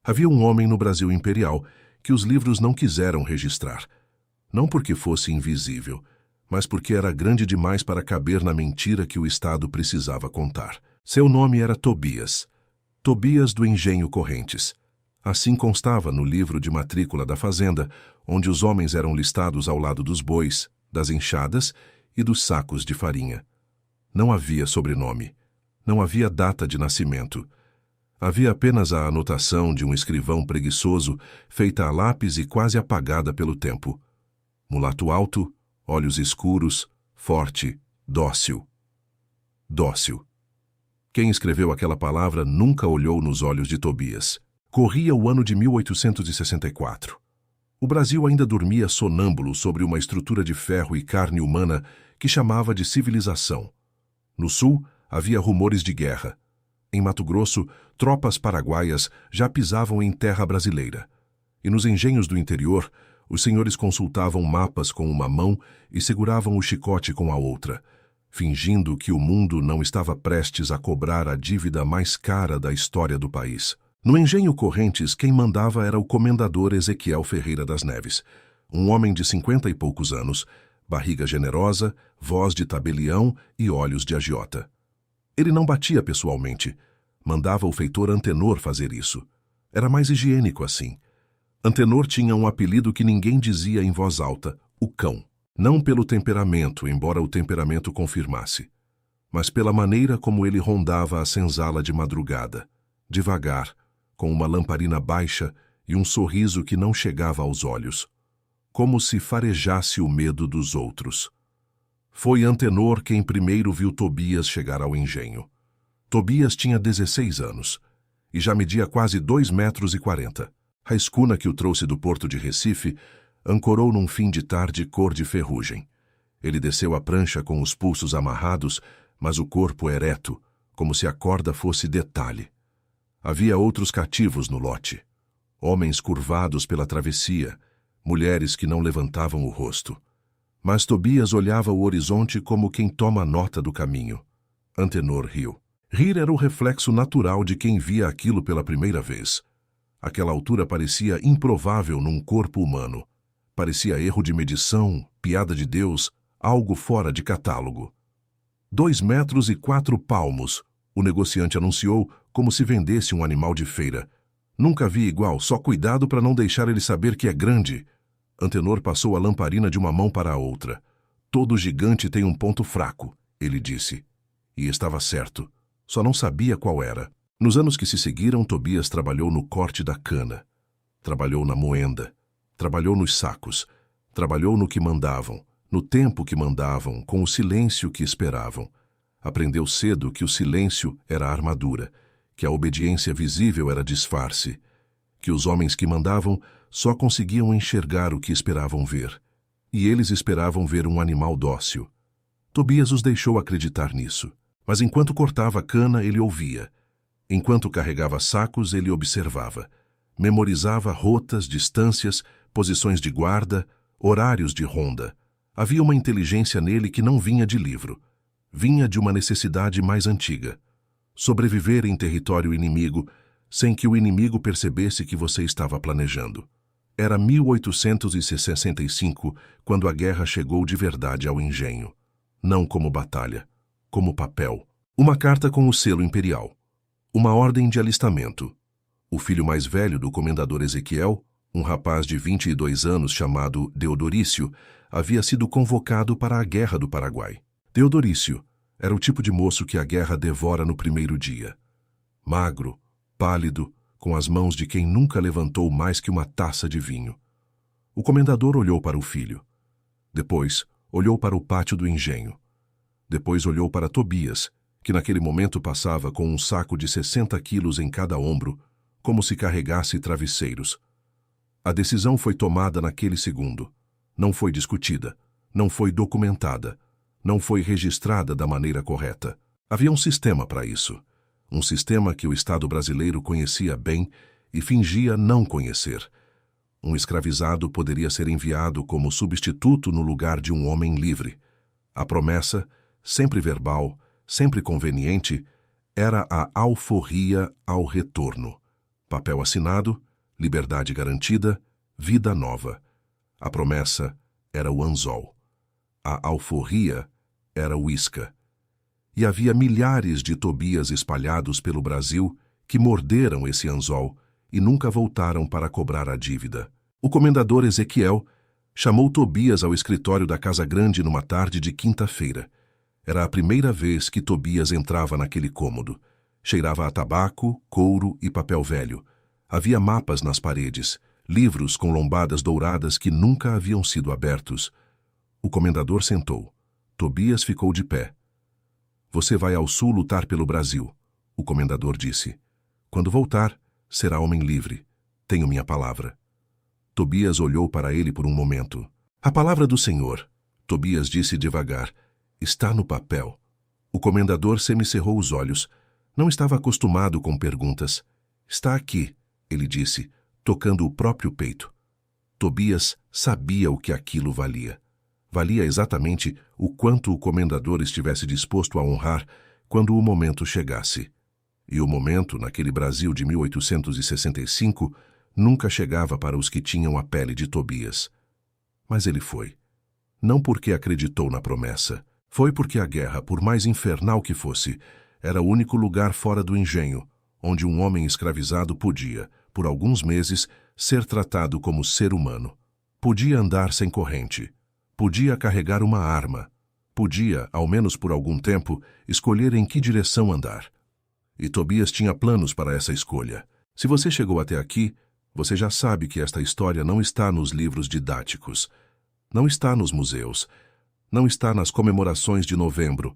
Havia um homem no Brasil imperial que os livros não quiseram registrar. Não porque fosse invisível, mas porque era grande demais para caber na mentira que o Estado precisava contar. Seu nome era Tobias. Tobias do Engenho Correntes. Assim constava no livro de matrícula da fazenda, onde os homens eram listados ao lado dos bois, das enxadas e dos sacos de farinha. Não havia sobrenome. Não havia data de nascimento. Havia apenas a anotação de um escrivão preguiçoso, feita a lápis e quase apagada pelo tempo. Mulato alto, olhos escuros, forte, dócil. Dócil. Quem escreveu aquela palavra nunca olhou nos olhos de Tobias. Corria o ano de 1864. O Brasil ainda dormia sonâmbulo sobre uma estrutura de ferro e carne humana que chamava de civilização. No sul, havia rumores de guerra. Em Mato Grosso, tropas paraguaias já pisavam em terra brasileira. E nos engenhos do interior, os senhores consultavam mapas com uma mão e seguravam o chicote com a outra, fingindo que o mundo não estava prestes a cobrar a dívida mais cara da história do país. No Engenho Correntes, quem mandava era o comendador Ezequiel Ferreira das Neves, um homem de 50 e poucos anos, barriga generosa, voz de tabelião e olhos de agiota. Ele não batia pessoalmente. Mandava o feitor Antenor fazer isso. Era mais higiênico assim. Antenor tinha um apelido que ninguém dizia em voz alta, o cão. Não pelo temperamento, embora o temperamento confirmasse, mas pela maneira como ele rondava a senzala de madrugada, devagar, com uma lamparina baixa e um sorriso que não chegava aos olhos, como se farejasse o medo dos outros. Foi Antenor quem primeiro viu Tobias chegar ao engenho. Tobias tinha 16 anos e já media quase 2,40 metros. A escuna que o trouxe do porto de Recife ancorou num fim de tarde cor de ferrugem. Ele desceu a prancha com os pulsos amarrados, mas o corpo ereto, como se a corda fosse detalhe. Havia outros cativos no lote. Homens curvados pela travessia, mulheres que não levantavam o rosto. Mas Tobias olhava o horizonte como quem toma nota do caminho. Antenor riu. Rir era o reflexo natural de quem via aquilo pela primeira vez. Aquela altura parecia improvável num corpo humano. Parecia erro de medição, piada de Deus, algo fora de catálogo. 2,04 metros, o negociante anunciou, como se vendesse um animal de feira. Nunca vi igual, só cuidado para não deixar ele saber que é grande. Antenor passou a lamparina de uma mão para a outra. Todo gigante tem um ponto fraco, ele disse. E estava certo, só não sabia qual era. Nos anos que se seguiram, Tobias trabalhou no corte da cana. Trabalhou na moenda. Trabalhou nos sacos. Trabalhou no que mandavam, no tempo que mandavam, com o silêncio que esperavam. Aprendeu cedo que o silêncio era armadura, que a obediência visível era disfarce, que os homens que mandavam só conseguiam enxergar o que esperavam ver. E eles esperavam ver um animal dócil. Tobias os deixou acreditar nisso. Mas enquanto cortava a cana, ele ouvia. Enquanto carregava sacos, ele observava. Memorizava rotas, distâncias, posições de guarda, horários de ronda. Havia uma inteligência nele que não vinha de livro. Vinha de uma necessidade mais antiga. Sobreviver em território inimigo, sem que o inimigo percebesse que você estava planejando. Era 1865, quando a guerra chegou de verdade ao engenho. Não como batalha, como papel. Uma carta com o selo imperial. Uma ordem de alistamento. O filho mais velho do comendador Ezequiel, um rapaz de 22 anos chamado Deodorício, havia sido convocado para a Guerra do Paraguai. Deodorício era o tipo de moço que a guerra devora no primeiro dia. Magro, pálido, com as mãos de quem nunca levantou mais que uma taça de vinho. O comendador olhou para o filho. Depois, olhou para o pátio do engenho. Depois olhou para Tobias, que naquele momento passava com um saco de 60 quilos em cada ombro, como se carregasse travesseiros. A decisão foi tomada naquele segundo. Não foi discutida, não foi documentada, não foi registrada da maneira correta. Havia um sistema para isso. Um sistema que o Estado brasileiro conhecia bem e fingia não conhecer. Um escravizado poderia ser enviado como substituto no lugar de um homem livre. A promessa, sempre verbal, sempre conveniente, era a alforria ao retorno. Papel assinado, liberdade garantida, vida nova. A promessa era o anzol. A alforria era o isca. E havia milhares de Tobias espalhados pelo Brasil que morderam esse anzol e nunca voltaram para cobrar a dívida. O comendador Ezequiel chamou Tobias ao escritório da Casa Grande numa tarde de quinta-feira. Era a primeira vez que Tobias entrava naquele cômodo. Cheirava a tabaco, couro e papel velho. Havia mapas nas paredes, livros com lombadas douradas que nunca haviam sido abertos. O comendador sentou. Tobias ficou de pé. Você vai ao sul lutar pelo Brasil, o comendador disse. Quando voltar, será homem livre. Tenho minha palavra. Tobias olhou para ele por um momento. A palavra do Senhor, Tobias disse devagar, está no papel. O comendador semicerrou os olhos. Não estava acostumado com perguntas. Está aqui, ele disse, tocando o próprio peito. Tobias sabia o que aquilo valia. Valia exatamente o quanto o comendador estivesse disposto a honrar quando o momento chegasse. E o momento, naquele Brasil de 1865, nunca chegava para os que tinham a pele de Tobias. Mas ele foi. Não porque acreditou na promessa. Foi porque a guerra, por mais infernal que fosse, era o único lugar fora do engenho, onde um homem escravizado podia, por alguns meses, ser tratado como ser humano. Podia andar sem corrente. Podia carregar uma arma. Podia, ao menos por algum tempo, escolher em que direção andar. E Tobias tinha planos para essa escolha. Se você chegou até aqui, você já sabe que esta história não está nos livros didáticos. Não está nos museus. Não está nas comemorações de novembro.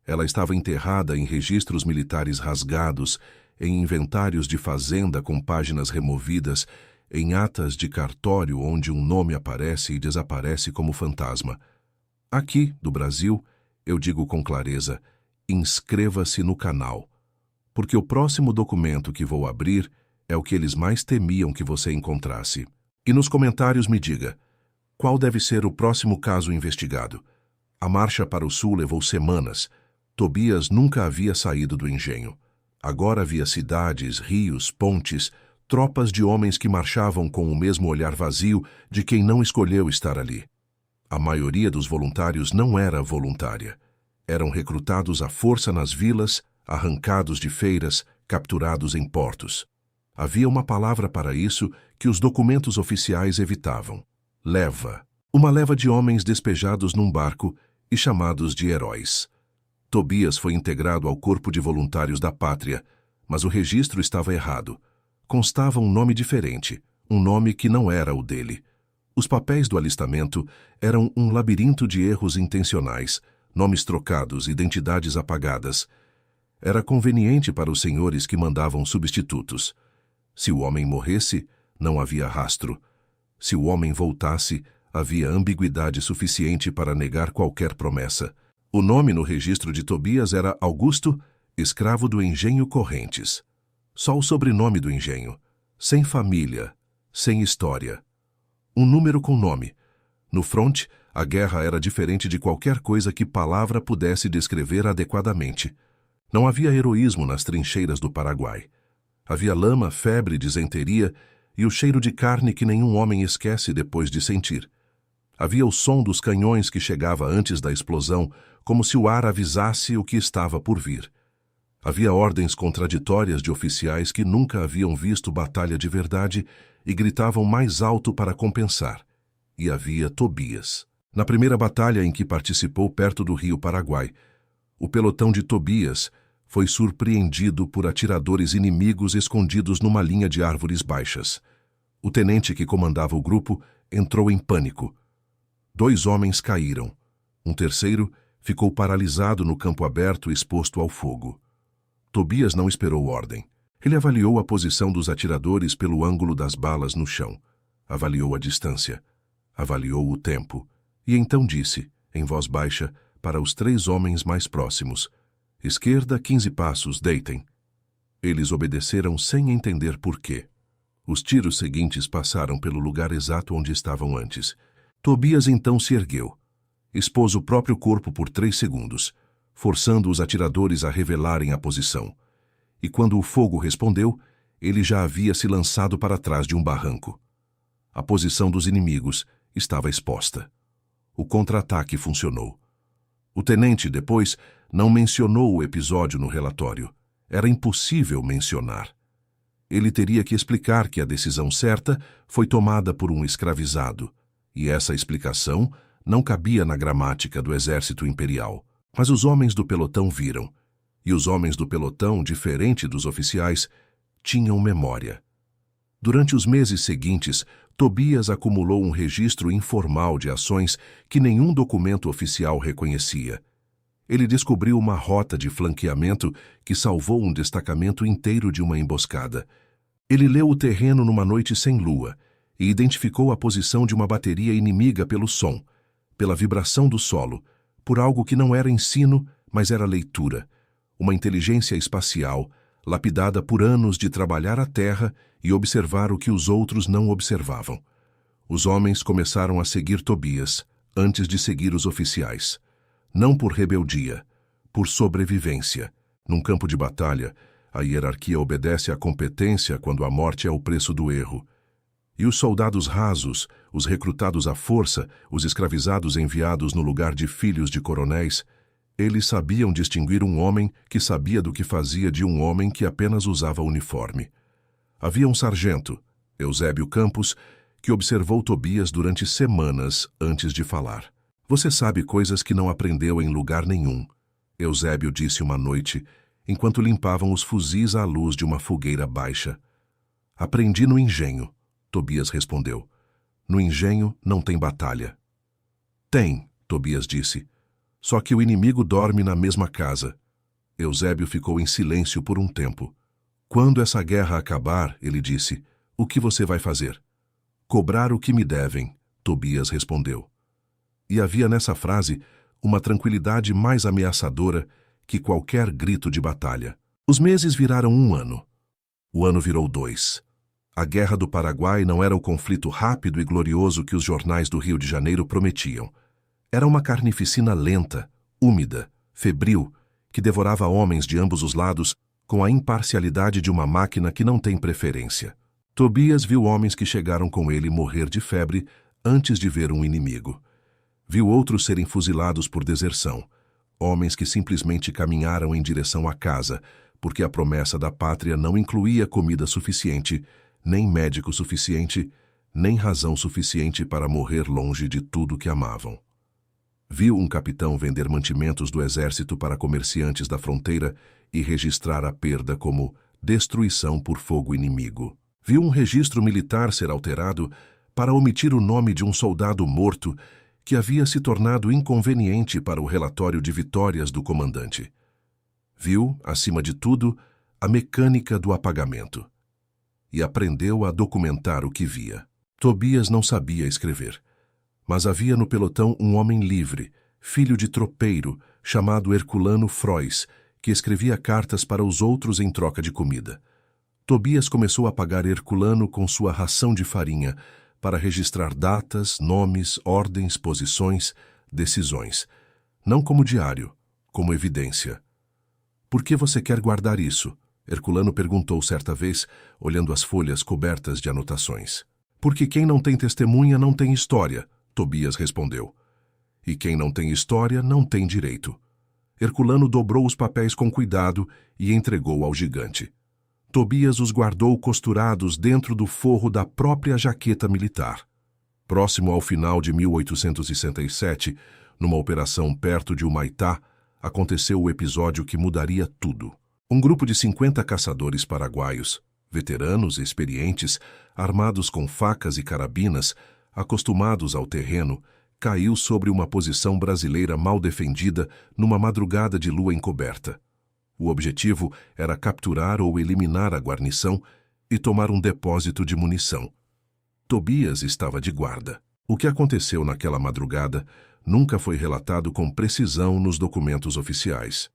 Ela estava enterrada em registros militares rasgados, em inventários de fazenda com páginas removidas, em atas de cartório onde um nome aparece e desaparece como fantasma. Aqui, do Brasil, eu digo com clareza, inscreva-se no canal, porque o próximo documento que vou abrir é o que eles mais temiam que você encontrasse. E nos comentários me diga, qual deve ser o próximo caso investigado? A marcha para o sul levou semanas. Tobias nunca havia saído do engenho. Agora havia cidades, rios, pontes, tropas de homens que marchavam com o mesmo olhar vazio de quem não escolheu estar ali. A maioria dos voluntários não era voluntária. Eram recrutados à força nas vilas, arrancados de feiras, capturados em portos. Havia uma palavra para isso que os documentos oficiais evitavam. Leva. Uma leva de homens despejados num barco e chamados de heróis. Tobias foi integrado ao corpo de voluntários da pátria, mas o registro estava errado. Constava um nome diferente, um nome que não era o dele. Os papéis do alistamento eram um labirinto de erros intencionais, nomes trocados, identidades apagadas. Era conveniente para os senhores que mandavam substitutos. Se o homem morresse, não havia rastro. Se o homem voltasse, havia ambiguidade suficiente para negar qualquer promessa. O nome no registro de Tobias era Augusto, escravo do engenho Correntes. Só o sobrenome do engenho. Sem família, sem história. Um número com nome. No fronte, a guerra era diferente de qualquer coisa que palavra pudesse descrever adequadamente. Não havia heroísmo nas trincheiras do Paraguai. Havia lama, febre, disenteria e o cheiro de carne que nenhum homem esquece depois de sentir. Havia o som dos canhões que chegava antes da explosão, como se o ar avisasse o que estava por vir. Havia ordens contraditórias de oficiais que nunca haviam visto batalha de verdade e gritavam mais alto para compensar. E havia Tobias. Na primeira batalha em que participou perto do rio Paraguai, o pelotão de Tobias foi surpreendido por atiradores inimigos escondidos numa linha de árvores baixas. O tenente que comandava o grupo entrou em pânico. 2 homens caíram. Um terceiro ficou paralisado no campo aberto exposto ao fogo. Tobias não esperou ordem. Ele avaliou a posição dos atiradores pelo ângulo das balas no chão. Avaliou a distância. Avaliou o tempo. E então disse, em voz baixa, para os 3 homens mais próximos, esquerda, 15 passos, deitem. Eles obedeceram sem entender por quê. Os tiros seguintes passaram pelo lugar exato onde estavam antes. Tobias então se ergueu. Expôs o próprio corpo por 3 segundos, forçando os atiradores a revelarem a posição. E quando o fogo respondeu, ele já havia se lançado para trás de um barranco. A posição dos inimigos estava exposta. O contra-ataque funcionou. O tenente, depois, não mencionou o episódio no relatório. Era impossível mencionar. Ele teria que explicar que a decisão certa foi tomada por um escravizado, e essa explicação não cabia na gramática do exército imperial. Mas os homens do pelotão viram, e os homens do pelotão, diferente dos oficiais, tinham memória. Durante os meses seguintes, Tobias acumulou um registro informal de ações que nenhum documento oficial reconhecia. Ele descobriu uma rota de flanqueamento que salvou um destacamento inteiro de uma emboscada. Ele leu o terreno numa noite sem lua e identificou a posição de uma bateria inimiga pelo som, pela vibração do solo, por algo que não era ensino, mas era leitura, uma inteligência espacial, lapidada por anos de trabalhar a terra e observar o que os outros não observavam. Os homens começaram a seguir Tobias, antes de seguir os oficiais. Não por rebeldia, por sobrevivência. Num campo de batalha, a hierarquia obedece à competência quando a morte é o preço do erro. E os soldados rasos, os recrutados à força, os escravizados enviados no lugar de filhos de coronéis, eles sabiam distinguir um homem que sabia do que fazia de um homem que apenas usava uniforme. Havia um sargento, Eusébio Campos, que observou Tobias durante semanas antes de falar. Você sabe coisas que não aprendeu em lugar nenhum, Eusébio disse uma noite, enquanto limpavam os fuzis à luz de uma fogueira baixa. Aprendi no engenho, Tobias respondeu. No engenho não tem batalha. Tem, Tobias disse. Só que o inimigo dorme na mesma casa. Eusébio ficou em silêncio por um tempo. Quando essa guerra acabar, ele disse, o que você vai fazer? Cobrar o que me devem, Tobias respondeu. E havia nessa frase uma tranquilidade mais ameaçadora que qualquer grito de batalha. Os meses viraram um ano. O ano virou 2. A Guerra do Paraguai não era o conflito rápido e glorioso que os jornais do Rio de Janeiro prometiam. Era uma carnificina lenta, úmida, febril, que devorava homens de ambos os lados com a imparcialidade de uma máquina que não tem preferência. Tobias viu homens que chegaram com ele morrer de febre antes de ver um inimigo. Viu outros serem fuzilados por deserção, homens que simplesmente caminharam em direção à casa, porque a promessa da pátria não incluía comida suficiente, nem médico suficiente, nem razão suficiente para morrer longe de tudo que amavam. Viu um capitão vender mantimentos do exército para comerciantes da fronteira e registrar a perda como destruição por fogo inimigo. Viu um registro militar ser alterado para omitir o nome de um soldado morto que havia se tornado inconveniente para o relatório de vitórias do comandante. Viu, acima de tudo, a mecânica do apagamento. E aprendeu a documentar o que via. Tobias não sabia escrever. Mas havia no pelotão um homem livre, filho de tropeiro, chamado Herculano Frois, que escrevia cartas para os outros em troca de comida. Tobias começou a pagar Herculano com sua ração de farinha, para registrar datas, nomes, ordens, posições, decisões. Não como diário, como evidência. Por que você quer guardar isso? Herculano perguntou certa vez, olhando as folhas cobertas de anotações. Porque quem não tem testemunha não tem história, Tobias respondeu. E quem não tem história não tem direito. Herculano dobrou os papéis com cuidado e entregou ao gigante. Tobias os guardou costurados dentro do forro da própria jaqueta militar. Próximo ao final de 1867, numa operação perto de Humaitá, aconteceu o episódio que mudaria tudo. Um grupo de 50 caçadores paraguaios, veteranos e experientes, armados com facas e carabinas, acostumados ao terreno, caiu sobre uma posição brasileira mal defendida numa madrugada de lua encoberta. O objetivo era capturar ou eliminar a guarnição e tomar um depósito de munição. Tobias estava de guarda. O que aconteceu naquela madrugada nunca foi relatado com precisão nos documentos oficiais.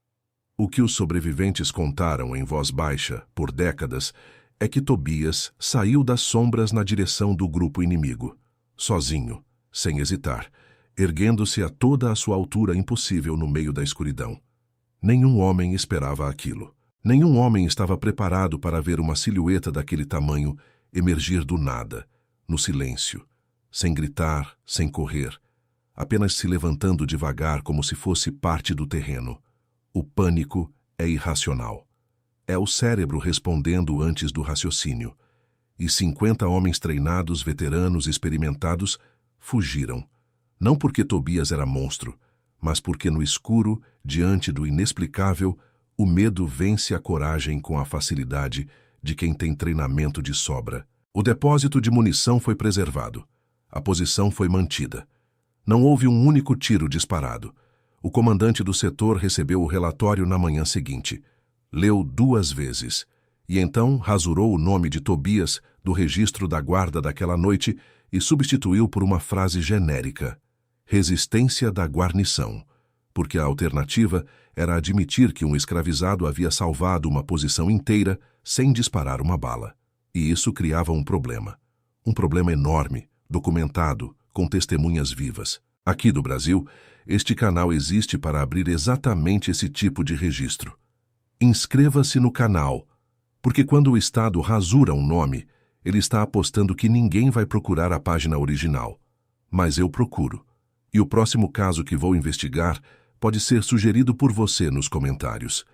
O que os sobreviventes contaram em voz baixa, por décadas, é que Tobias saiu das sombras na direção do grupo inimigo, sozinho, sem hesitar, erguendo-se a toda a sua altura impossível no meio da escuridão. Nenhum homem esperava aquilo. Nenhum homem estava preparado para ver uma silhueta daquele tamanho emergir do nada, no silêncio, sem gritar, sem correr, apenas se levantando devagar como se fosse parte do terreno. O pânico é irracional. É o cérebro respondendo antes do raciocínio. E 50 homens treinados, veteranos, experimentados, fugiram. Não porque Tobias era monstro, mas porque no escuro, diante do inexplicável, o medo vence a coragem com a facilidade de quem tem treinamento de sobra. O depósito de munição foi preservado. A posição foi mantida. Não houve um único tiro disparado. O comandante do setor recebeu o relatório na manhã seguinte. Leu 2 vezes. E então rasurou o nome de Tobias do registro da guarda daquela noite e substituiu por uma frase genérica: resistência da guarnição, porque a alternativa era admitir que um escravizado havia salvado uma posição inteira sem disparar uma bala. E isso criava um problema enorme, documentado, com testemunhas vivas. Aqui do Brasil, este canal existe para abrir exatamente esse tipo de registro. Inscreva-se no canal, porque quando o Estado rasura um nome, ele está apostando que ninguém vai procurar a página original. Mas eu procuro. E o próximo caso que vou investigar pode ser sugerido por você nos comentários.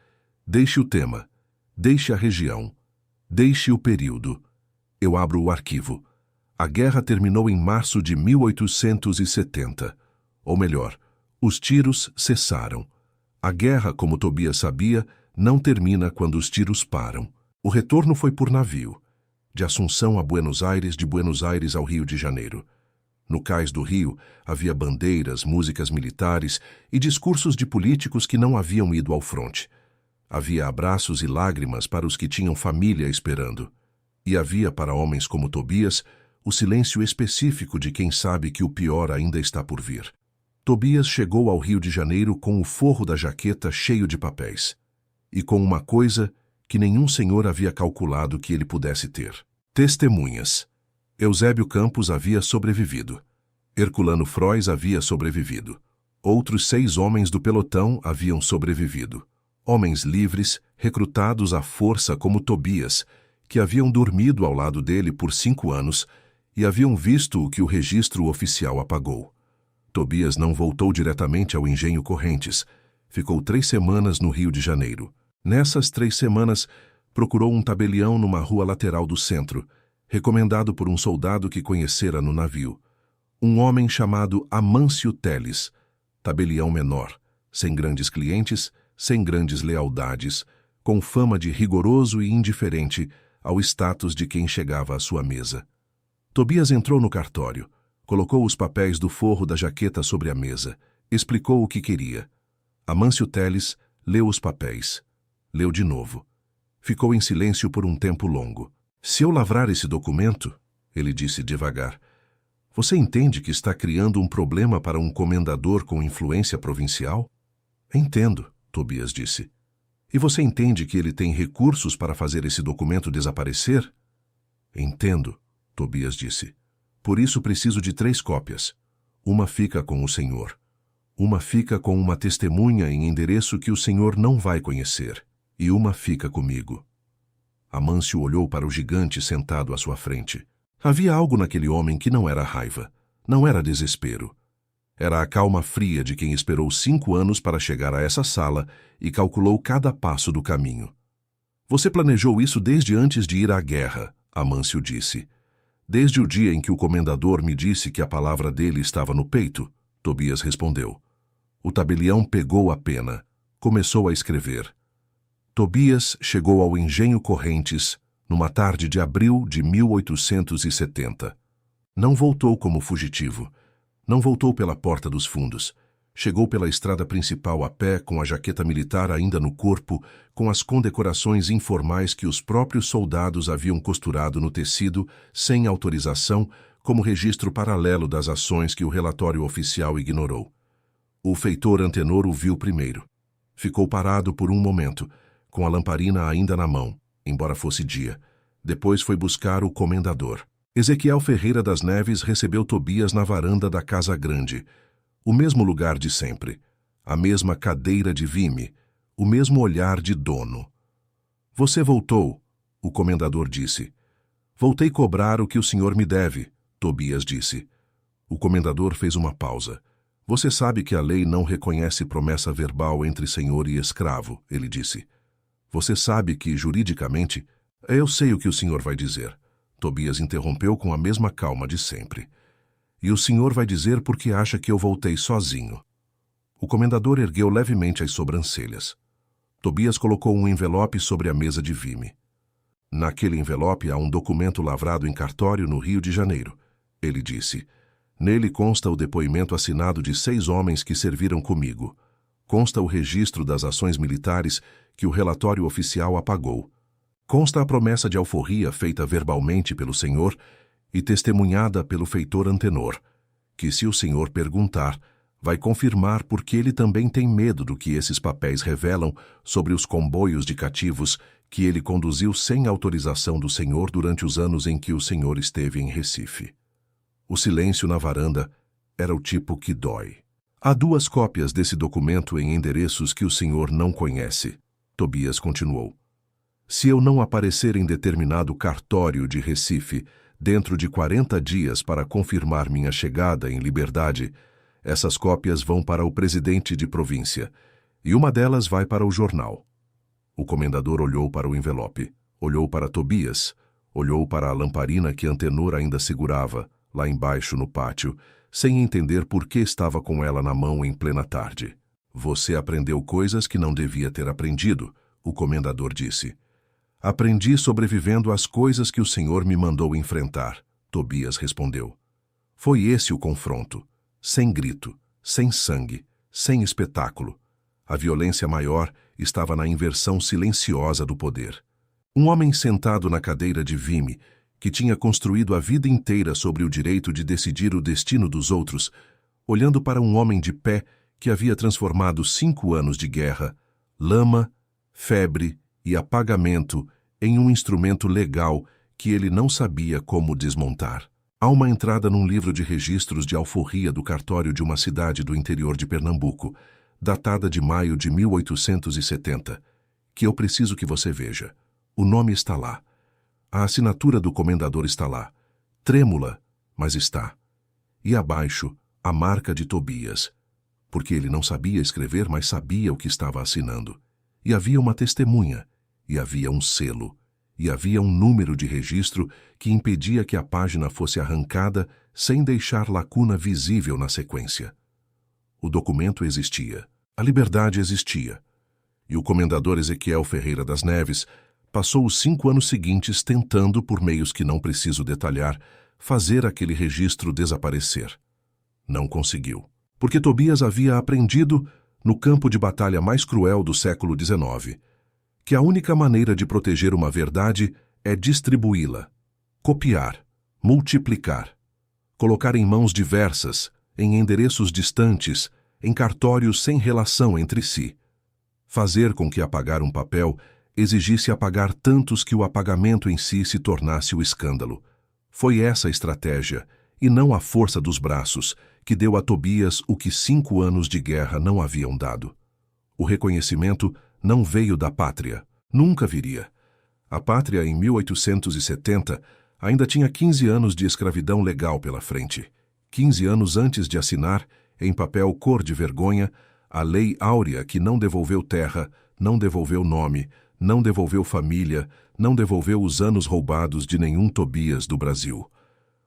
Deixe o tema, deixe a região, deixe o período. Eu abro o arquivo. A guerra terminou em março de 1870. Ou melhor, os tiros cessaram. A guerra, como Tobias sabia, não termina quando os tiros param. O retorno foi por navio, de Assunção a Buenos Aires, de Buenos Aires ao Rio de Janeiro. No cais do Rio, havia bandeiras, músicas militares e discursos de políticos que não haviam ido ao fronte. Havia abraços e lágrimas para os que tinham família esperando. E havia, para homens como Tobias, o silêncio específico de quem sabe que o pior ainda está por vir. Tobias chegou ao Rio de Janeiro com o forro da jaqueta cheio de papéis. E com uma coisa que nenhum senhor havia calculado que ele pudesse ter: testemunhas. Eusébio Campos havia sobrevivido. Herculano Frois havia sobrevivido. Outros 6 homens do pelotão haviam sobrevivido. Homens livres, recrutados à força como Tobias, que haviam dormido ao lado dele por 5 anos e haviam visto o que o registro oficial apagou. Tobias não voltou diretamente ao Engenho Correntes. Ficou 3 semanas no Rio de Janeiro. Nessas 3 semanas, procurou um tabelião numa rua lateral do centro, recomendado por um soldado que conhecera no navio. Um homem chamado Amâncio Teles, tabelião menor, sem grandes clientes, sem grandes lealdades, com fama de rigoroso e indiferente ao status de quem chegava à sua mesa. Tobias entrou no cartório, colocou os papéis do forro da jaqueta sobre a mesa, explicou o que queria. Amâncio Teles leu os papéis. Leu de novo. Ficou em silêncio por um tempo longo. Se eu lavrar esse documento, ele disse devagar, você entende que está criando um problema para um comendador com influência provincial? Entendo, Tobias disse. E você entende que ele tem recursos para fazer esse documento desaparecer? Entendo, Tobias disse. Por isso preciso de 3 cópias. Uma fica com o senhor. Uma fica com uma testemunha em endereço que o senhor não vai conhecer. E uma fica comigo. Amâncio olhou para o gigante sentado à sua frente. Havia algo naquele homem que não era raiva, não era desespero. Era a calma fria de quem esperou 5 anos para chegar a essa sala e calculou cada passo do caminho. Você planejou isso desde antes de ir à guerra, Amâncio disse. Desde o dia em que o comendador me disse que a palavra dele estava no peito, Tobias respondeu. O tabelião pegou a pena, começou a escrever. Tobias chegou ao Engenho Correntes numa tarde de abril de 1870. Não voltou como fugitivo. Não voltou pela porta dos fundos. Chegou pela estrada principal a pé, com a jaqueta militar ainda no corpo, com as condecorações informais que os próprios soldados haviam costurado no tecido, sem autorização, como registro paralelo das ações que o relatório oficial ignorou. O feitor Antenor o viu primeiro. Ficou parado por um momento, com a lamparina ainda na mão, embora fosse dia. Depois foi buscar o comendador. Ezequiel Ferreira das Neves recebeu Tobias na varanda da Casa Grande. O mesmo lugar de sempre. A mesma cadeira de vime. O mesmo olhar de dono. Você voltou, o comendador disse. Voltei cobrar o que o senhor me deve, Tobias disse. O comendador fez uma pausa. Você sabe que a lei não reconhece promessa verbal entre senhor e escravo, ele disse. Você sabe que, juridicamente... Eu sei o que o senhor vai dizer. Tobias interrompeu com a mesma calma de sempre. E o senhor vai dizer porque acha que eu voltei sozinho. O comendador ergueu levemente as sobrancelhas. Tobias colocou um envelope sobre a mesa de Vimy. Naquele envelope há um documento lavrado em cartório no Rio de Janeiro. Ele disse. Nele consta o depoimento assinado de 6 homens que serviram comigo. Consta o registro das ações militares que o relatório oficial apagou. Consta a promessa de alforria feita verbalmente pelo senhor e testemunhada pelo feitor Antenor, que, se o senhor perguntar, vai confirmar porque ele também tem medo do que esses papéis revelam sobre os comboios de cativos que ele conduziu sem autorização do senhor durante os anos em que o senhor esteve em Recife. O silêncio na varanda era o tipo que dói. Há 2 cópias desse documento em endereços que o senhor não conhece, Tobias continuou. Se eu não aparecer em determinado cartório de Recife dentro de 40 dias para confirmar minha chegada em liberdade, essas cópias vão para o presidente de província, e uma delas vai para o jornal. O comendador olhou para o envelope, olhou para Tobias, olhou para a lamparina que Antenor ainda segurava, lá embaixo no pátio, sem entender por que estava com ela na mão em plena tarde. Você aprendeu coisas que não devia ter aprendido, o comendador disse. Aprendi sobrevivendo às coisas que o senhor me mandou enfrentar, Tobias respondeu. Foi esse o confronto. Sem grito, sem sangue, sem espetáculo. A violência maior estava na inversão silenciosa do poder. Um homem sentado na cadeira de Vimy, que tinha construído a vida inteira sobre o direito de decidir o destino dos outros, olhando para um homem de pé que havia transformado 5 anos de guerra, lama, febre e apagamento em um instrumento legal que ele não sabia como desmontar. Há uma entrada num livro de registros de alforria do cartório de uma cidade do interior de Pernambuco, datada de maio de 1870, que eu preciso que você veja. O nome está lá. A assinatura do comendador está lá. Trêmula, mas está. E abaixo, a marca de Tobias, porque ele não sabia escrever, mas sabia o que estava assinando. E havia uma testemunha, e havia um selo, e havia um número de registro que impedia que a página fosse arrancada sem deixar lacuna visível na sequência. O documento existia, a liberdade existia, e o comendador Ezequiel Ferreira das Neves passou os 5 anos seguintes tentando, por meios que não preciso detalhar, fazer aquele registro desaparecer. Não conseguiu, porque Tobias havia aprendido, no campo de batalha mais cruel do século XIX, que a única maneira de proteger uma verdade é distribuí-la, copiar, multiplicar, colocar em mãos diversas, em endereços distantes, em cartórios sem relação entre si. Fazer com que apagar um papel exigisse apagar tantos que o apagamento em si se tornasse o escândalo. Foi essa a estratégia, e não a força dos braços, que deu a Tobias o que 5 anos de guerra não haviam dado. O reconhecimento não veio da pátria, nunca viria. A pátria, em 1870, ainda tinha 15 anos de escravidão legal pela frente. 15 anos antes de assinar, em papel cor de vergonha, a Lei Áurea que não devolveu terra, não devolveu nome, não devolveu família, não devolveu os anos roubados de nenhum Tobias do Brasil.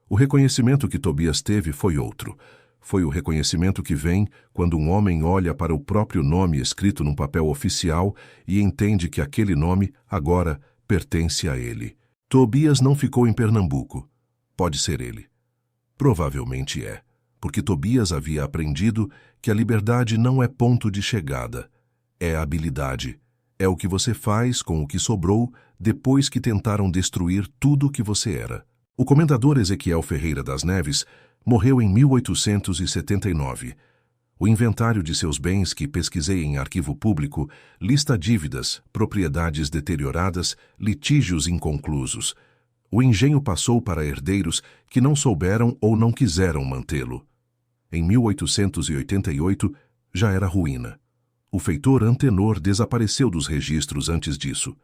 O reconhecimento que Tobias teve foi outro. Foi o reconhecimento que vem quando um homem olha para o próprio nome escrito num papel oficial e entende que aquele nome, agora, pertence a ele. Tobias não ficou em Pernambuco. Pode ser ele. Provavelmente é, porque Tobias havia aprendido que a liberdade não é ponto de chegada. É habilidade. É o que você faz com o que sobrou depois que tentaram destruir tudo o que você era. O comendador Ezequiel Ferreira das Neves morreu em 1879. O inventário de seus bens que pesquisei em arquivo público lista dívidas, propriedades deterioradas, litígios inconclusos. O engenho passou para herdeiros que não souberam ou não quiseram mantê-lo. Em 1888, já era ruína. O feitor Antenor desapareceu dos registros antes disso.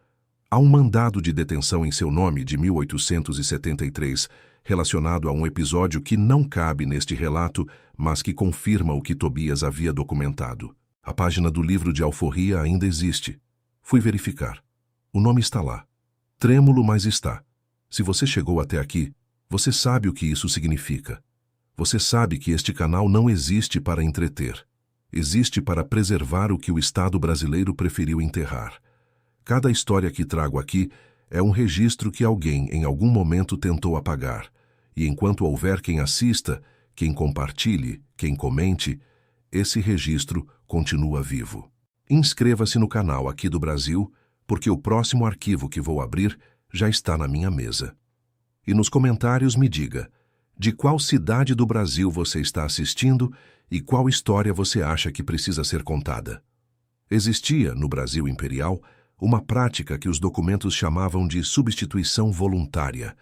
Há um mandado de detenção em seu nome de 1873, relacionado a um episódio que não cabe neste relato, mas que confirma o que Tobias havia documentado. A página do livro de alforria ainda existe. Fui verificar. O nome está lá. Trêmulo, mas está. Se você chegou até aqui, você sabe o que isso significa. Você sabe que este canal não existe para entreter. Existe para preservar o que o Estado brasileiro preferiu enterrar. Cada história que trago aqui é um registro que alguém em algum momento tentou apagar. E enquanto houver quem assista, quem compartilhe, quem comente, esse registro continua vivo. Inscreva-se no canal aqui do Brasil, porque o próximo arquivo que vou abrir já está na minha mesa. E nos comentários me diga de qual cidade do Brasil você está assistindo e qual história você acha que precisa ser contada. Existia, no Brasil Imperial, uma prática que os documentos chamavam de substituição voluntária.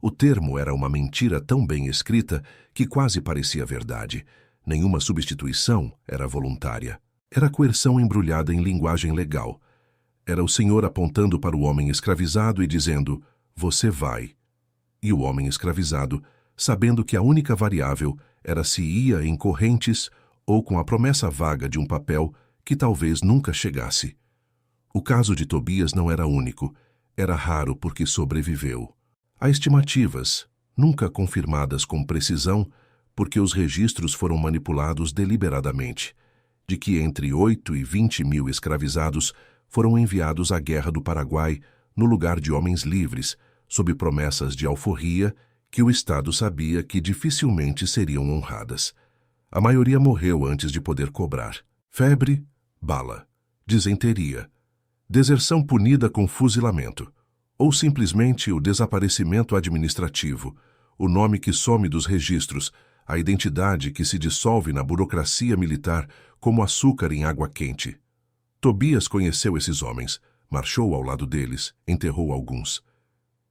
O termo era uma mentira tão bem escrita que quase parecia verdade. Nenhuma substituição era voluntária. Era coerção embrulhada em linguagem legal. Era o senhor apontando para o homem escravizado e dizendo, você vai. E o homem escravizado, sabendo que a única variável era se ia em correntes ou com a promessa vaga de um papel que talvez nunca chegasse. O caso de Tobias não era único, era raro porque sobreviveu. Há estimativas, nunca confirmadas com precisão, porque os registros foram manipulados deliberadamente, de que entre 8 e 20 mil escravizados foram enviados à Guerra do Paraguai no lugar de homens livres, sob promessas de alforria que o Estado sabia que dificilmente seriam honradas. A maioria morreu antes de poder cobrar. Febre, bala, disenteria, deserção punida com fuzilamento, ou simplesmente o desaparecimento administrativo, o nome que some dos registros, a identidade que se dissolve na burocracia militar como açúcar em água quente. Tobias conheceu esses homens, marchou ao lado deles, enterrou alguns,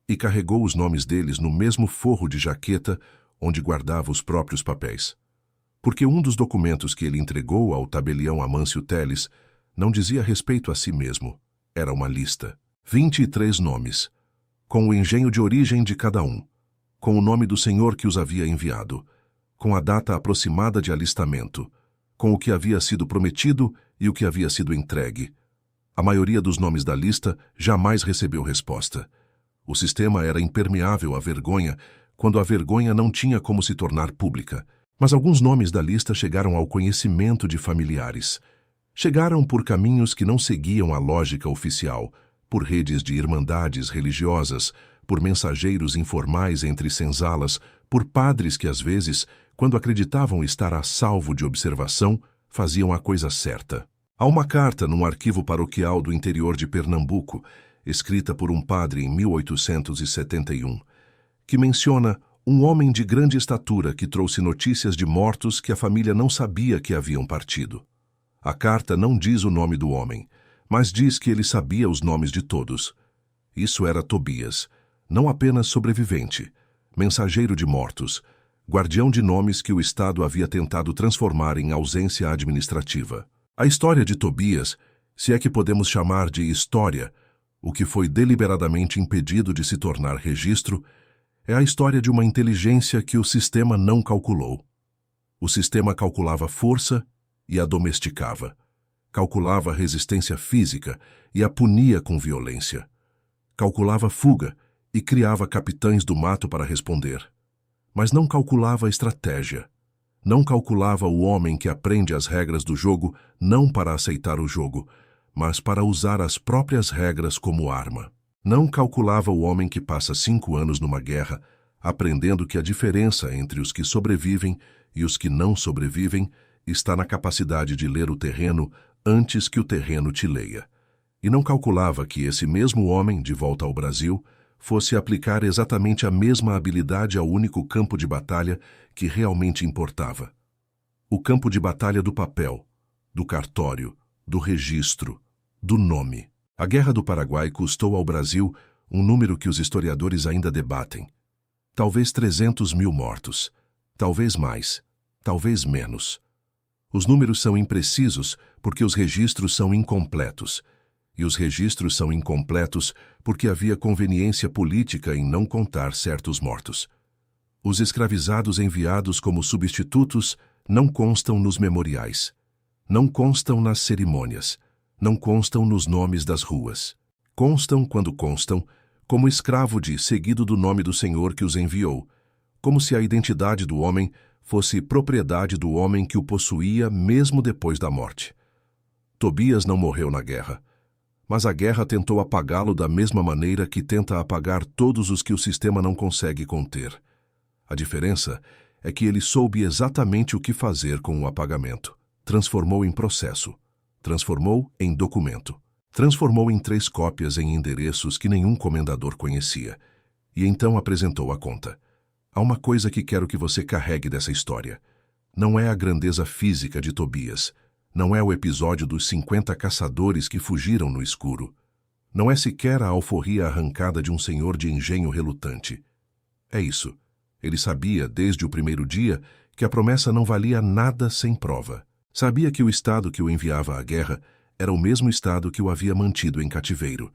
e carregou os nomes deles no mesmo forro de jaqueta onde guardava os próprios papéis. Porque um dos documentos que ele entregou ao tabelião Amâncio Teles não dizia respeito a si mesmo. Era uma lista. 23 nomes, com o engenho de origem de cada um, com o nome do senhor que os havia enviado, com a data aproximada de alistamento, com o que havia sido prometido e o que havia sido entregue. A maioria dos nomes da lista jamais recebeu resposta. O sistema era impermeável à vergonha, quando a vergonha não tinha como se tornar pública. Mas alguns nomes da lista chegaram ao conhecimento de familiares. Chegaram por caminhos que não seguiam a lógica oficial, por redes de irmandades religiosas, por mensageiros informais entre senzalas, por padres que às vezes, quando acreditavam estar a salvo de observação, faziam a coisa certa. Há uma carta num arquivo paroquial do interior de Pernambuco, escrita por um padre em 1871, que menciona um homem de grande estatura que trouxe notícias de mortos que a família não sabia que haviam partido. A carta não diz o nome do homem, mas diz que ele sabia os nomes de todos. Isso era Tobias, não apenas sobrevivente, mensageiro de mortos, guardião de nomes que o Estado havia tentado transformar em ausência administrativa. A história de Tobias, se é que podemos chamar de história, o que foi deliberadamente impedido de se tornar registro, é a história de uma inteligência que o sistema não calculou. O sistema calculava força e a domesticava. Calculava resistência física e a punia com violência. Calculava fuga e criava capitães do mato para responder. Mas não calculava estratégia. Não calculava o homem que aprende as regras do jogo não para aceitar o jogo, mas para usar as próprias regras como arma. Não calculava o homem que passa 5 anos numa guerra, aprendendo que a diferença entre os que sobrevivem e os que não sobrevivem está na capacidade de ler o terreno antes que o terreno te leia. E não calculava que esse mesmo homem, de volta ao Brasil, fosse aplicar exatamente a mesma habilidade ao único campo de batalha que realmente importava. O campo de batalha do papel, do cartório, do registro, do nome. A Guerra do Paraguai custou ao Brasil um número que os historiadores ainda debatem. Talvez 300 mil mortos, talvez mais, talvez menos. Os números são imprecisos porque os registros são incompletos. e os registros são incompletos porque havia conveniência política em não contar certos mortos. Os escravizados enviados como substitutos não constam nos memoriais, não constam nas cerimônias, não constam nos nomes das ruas. Constam, quando constam, como escravo seguido do nome do Senhor que os enviou, como se a identidade do homem fosse propriedade do homem que o possuía mesmo depois da morte. Tobias não morreu na guerra, mas a guerra tentou apagá-lo da mesma maneira que tenta apagar todos os que o sistema não consegue conter. A diferença é que ele soube exatamente o que fazer com o apagamento. Transformou em processo, transformou em documento, transformou em 3 cópias em endereços que nenhum comendador conhecia, e então apresentou a conta. Há uma coisa que quero que você carregue dessa história. Não é a grandeza física de Tobias, não é o episódio dos 50 caçadores que fugiram no escuro, não é sequer a alforria arrancada de um senhor de engenho relutante. É isso. Ele sabia, desde o primeiro dia, que a promessa não valia nada sem prova. Sabia que o Estado que o enviava à guerra era o mesmo Estado que o havia mantido em cativeiro,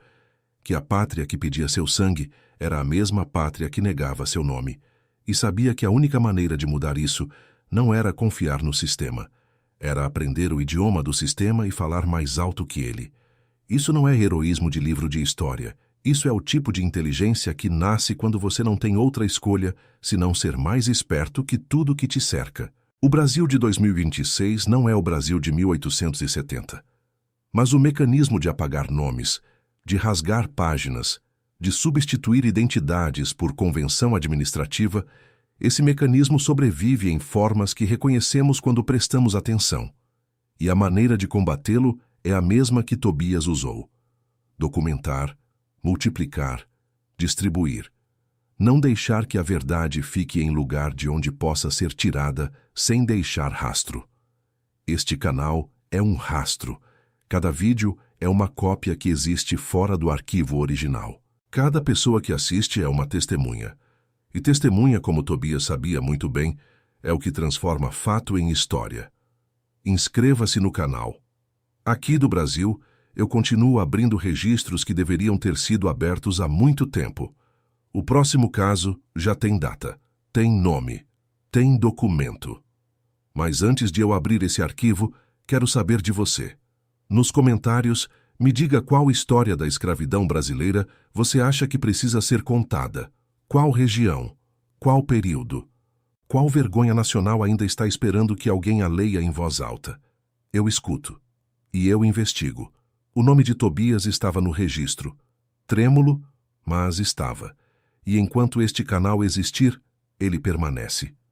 que a pátria que pedia seu sangue era a mesma pátria que negava seu nome, e sabia que a única maneira de mudar isso não era confiar no sistema, era aprender o idioma do sistema e falar mais alto que ele. Isso não é heroísmo de livro de história, isso é o tipo de inteligência que nasce quando você não tem outra escolha senão ser mais esperto que tudo que te cerca. O Brasil de 2026 não é o Brasil de 1870. Mas o mecanismo de apagar nomes, de rasgar páginas, de substituir identidades por convenção administrativa, esse mecanismo sobrevive em formas que reconhecemos quando prestamos atenção. E a maneira de combatê-lo é a mesma que Tobias usou: documentar, multiplicar, distribuir. Não deixar que a verdade fique em lugar de onde possa ser tirada sem deixar rastro. Este canal é um rastro. Cada vídeo é uma cópia que existe fora do arquivo original. Cada pessoa que assiste é uma testemunha. E testemunha, como Tobias sabia muito bem, é o que transforma fato em história. Inscreva-se no canal. Aqui do Brasil, eu continuo abrindo registros que deveriam ter sido abertos há muito tempo. O próximo caso já tem data, tem nome, tem documento. Mas antes de eu abrir esse arquivo, quero saber de você. Nos comentários, me diga qual história da escravidão brasileira você acha que precisa ser contada. Qual região? Qual período? Qual vergonha nacional ainda está esperando que alguém a leia em voz alta? Eu escuto. E eu investigo. O nome de Tobias estava no registro. Trêmulo, mas estava. E enquanto este canal existir, ele permanece.